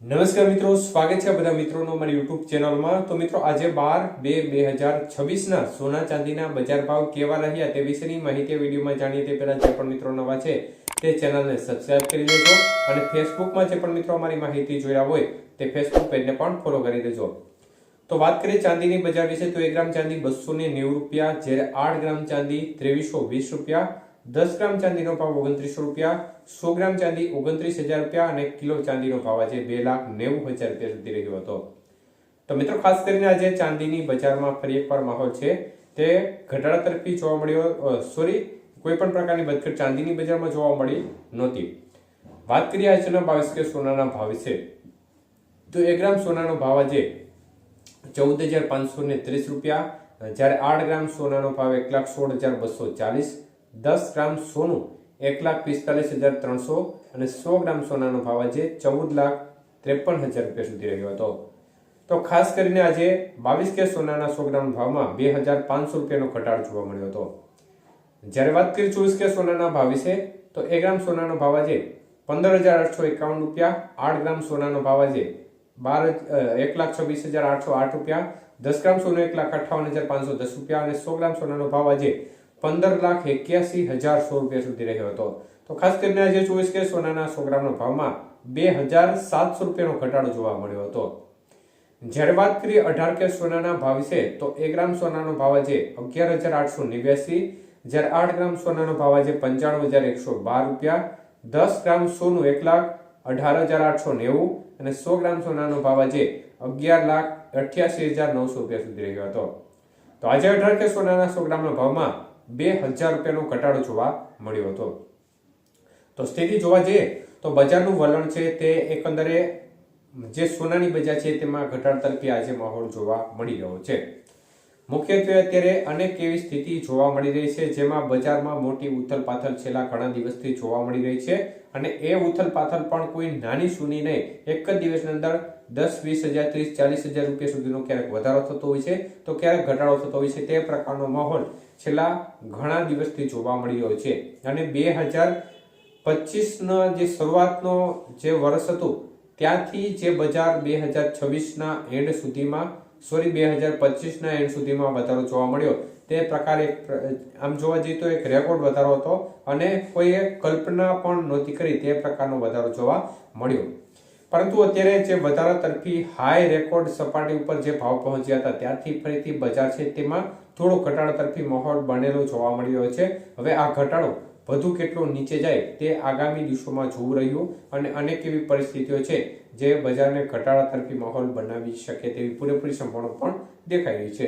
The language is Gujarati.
નમસ્કાર મિત્રો, સ્વાગત છે બધા મિત્રોનો મારી યુટ્યુબ ચેનલમાં। તો મિત્રો આજે 12/2/2026 ના સોના ચાંદીના બજાર ભાવ કેવા રહ્યા તે વિશેની માહિતી વિડીયોમાં જાણીએ તે પહેલા જે પણ મિત્રો નવા છે તે ચેનલને સબસ્ક્રાઇબ કરી લેજો અને ફેસબુકમાં જે પણ મિત્રો અમારી માહિતી જોઈ રહ્યા હોય તે ફેસબુક પેજને પણ ફોલો કરી દેજો। તો વાત કરીએ ચાંદીની બજાર વિશે તો 1 ગ્રામ ચાંદી 290 રૂપિયા, જ્યારે 8 ગ્રામ ચાંદી 2320 રૂપિયા, 10 ગ્રામ ચાંદીનો ભાવ 2900 રૂપિયા, 100 ગ્રામ ચાંદી 29,000 રૂપિયા અને કિલો ચાંદીનો ભાવ આજે 2,90,000 રૂપિયા સુધી રહ્યો હતો। તો મિત્રો ખાસ કરીને આજે ચાંદીની બજારમાં ફરી એકવાર માહોલ છે તે ઘટાડા તરફી જોવા મળ્યો, કોઈ પણ પ્રકારની વધઘટ ચાંદીની બજારમાં જોવા મળી નહોતી। વાત કરીએ આજના 22 કે સોનાના ભાવ વિશે તો 1 ગ્રામ સોનાનો ભાવ આજે 14,530 રૂપિયા, જ્યારે 8 ગ્રામ સોનાનો ભાવ 1,16,240, 10 ગ્રામ સોનું 1,45,300 અને 100 ગ્રામ સોનાનો ભાવ આજે 14,53,000 રૂપિયા સુધી રહ્યો હતો। તો ખાસ કરીને આજે 22 કે સોનાના 100 ગ્રામ ભાવમાં 2,500 રૂપિયાનો ઘટાડો જોવા મળ્યો હતો। જ્યારે વાત કરીએ 24 કે સોનાના ભાવ વિશે તો 1 ગ્રામ સોનાનો ભાવ આજે 15,851 રૂપિયા, 8 ગ્રામ સોનાનો ભાવ આજે 1,26,808 રૂપિયા, 10 ગ્રામ સોનું 1,58,510 રૂપિયા અને 100 ગ્રામ સોનાનો ભાવ આજે 15,81,100 રૂપિયા સુધી રહ્યો હતો। તો ખાસ કરીને આજે 24 કે સોનાના 100 ગ્રામના ભાવમાં 2,700 રૂપિયાનો ઘટાડો જોવા મળ્યો હતો। જ્યારે વાત કરીએ 18 કે સોનાના ભાવ વિશે તો 1 ગ્રામ સોનાનો ભાવ આજે 11,889, જ્યારે 8 ગ્રામ સોનાનો ભાવ આજે 95,112 રૂપિયા, 10 ગ્રામ સોનું 1,18,890 અને 100 ગ્રામ સોનાનો ભાવ આજે 11,88,900 રૂપિયા સુધી રહ્યો હતો। તો આજે 18 કે સોનાના 100 ગ્રામના ભાવમાં 2,000 રૂપિયાનો ઘટાડો જોવા મળ્યો હતો। તો સ્થિતિ જોવા જઈએ તો બજારનું વલણ છે તે એકંદરે જે સોનાની બજાર છે તેમાં ઘટાડા તરફી આજે માહોલ જોવા મળી રહ્યો છે। મુખ્યત્વે અત્યારે અનેક એવી સ્થિતિ જોવા મળી રહી છે જેમાં બજારમાં મોટી ઉથલપાથલ છેલ્લા ઘણા દિવસથી જોવા મળી રહી છે અને એ ઉથલપાથલ પણ કોઈ નાની સૂની નહીં, એક જ દિવસની અંદર 10,000, 20,000, 30,000, 40,000 રૂપિયા સુધીનો ક્યારેક વધારો થતો હોય છે તો ક્યારેક ઘટાડો થતો હોય છે। તે પ્રકારનો માહોલ છેલ્લા ઘણા દિવસથી જોવા મળી રહ્યો છે અને 2025ના જે શરૂઆતનો જે વર્ષ હતું ત્યાંથી જે બજાર 2026ના એન્ડ સુધીમાં 2025ના એન્ડ સુધીમાં વધારો જોવા મળ્યો તે પ્રકારે આમ જોવા જઈએ તો એક રેકોર્ડ વધારો હતો અને કોઈએ કલ્પના પણ નહોતી કરી તે પ્રકારનો વધારો જોવા મળ્યો। પરંતુ અત્યારે જે વધારા તરફી હાઈ રેકોર્ડ સપાટી ઉપર જે ભાવ પહોંચ્યા હતા ત્યારથી ફરીથી બજાર છે તેમાં થોડો ઘટાડા તરફી માહોલ બનેલો જોવા મળી રહ્યો છે। હવે આ ઘટાડો વધુ કેટલો નીચે જાય તે આગામી દિવસોમાં જોવું રહ્યું અને અનેક એવી પરિસ્થિતિઓ છે જે બજારને ઘટાડા તરફી માહોલ બનાવી શકે તેવી પૂરેપૂરી સંભાવના પણ દેખાઈ રહી છે।